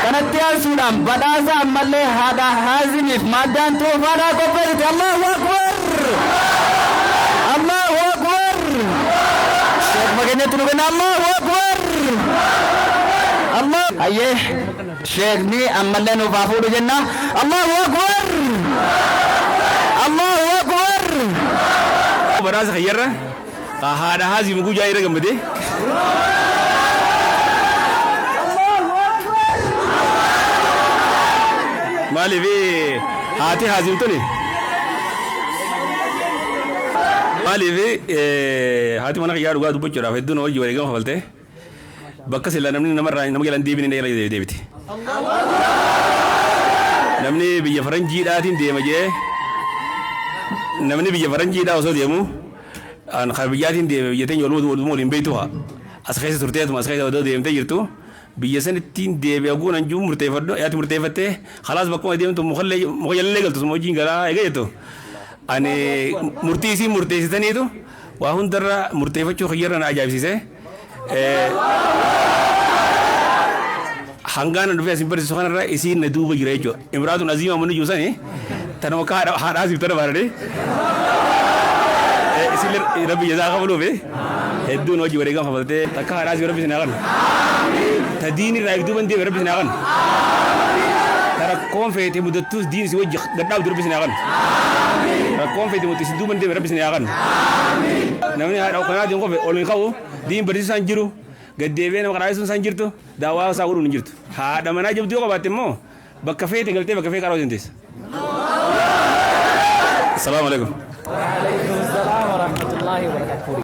kanatti suudhaan badhaasa ammallee haadha haazimiif maaddaan toofaadhaa qopheessite. Allahu akbar, Allahu akbar. Sheekh Mageenyatti nu kenna. Allahu akbar, Allah. Hayyee sheekni ammallee nuuf haa fuudhu jenna. Allahu akbar, Allahu akbar. Badhaasa khayyarra haadha haazim guyyaa irra gammadee. Maaliif haati haazim tuni? Maaliif haati mana kiyyaa dhugaa dubbachuudhaaf hedduun hojii wareegama kafaltee bakka sila namni namarraa nama jalan deebine ni deebiti. Namni biyya faranjiidhaatiin deema jee namni biyya faranjiidhaa osoo deemu kan biyyaatiin deeme biyya teenya waliin beektu haa as keessa turteetuma as keessa odoo deemtee jirtu biyya sanittiin deebi'a guunan jiru murteeffadhu yaati murteeffattee khalaas bakkuma deemtu muka jallee galtu suma hojiin galaa eega jettu ani murtii isii murteessitaniitu waa hundarra murteeffachuu kiyyarra na ajaa'ibsiise. Hangaan dhufee asin barsiisu kanarra isiin na duuba jira jechuudha. Imraatuun aziima manni juusanii tanuma akka haadhaasiif tana baadhee isin rabbi jazaa qabaluufi hedduun hojii wareegama kafaltee takka haadhaasiif rabbi sinaa kan tadiin irraa ibduuban deeme rabbi sinaa kan rakkoon feete mudattuus diin si wajji gadhaabdu rabbi sinaa kan rakkoon feete mudattuus duuban deeme rabbi sinaa kan namni haadha kanaatiin qofe ol hin qabu diin barsiisuu isaan jiru gaddeebee nama qaraayisuun isaan jirtu daawaa isaa godhuun hin jirtu haadha manaa jabduu yoo qabaatte immoo bakka feete galtee bakka fee qaraa hojii hin teessa. Assalaamu alaikum. Waalaikumsalam warahmatullahi wabarakatuh.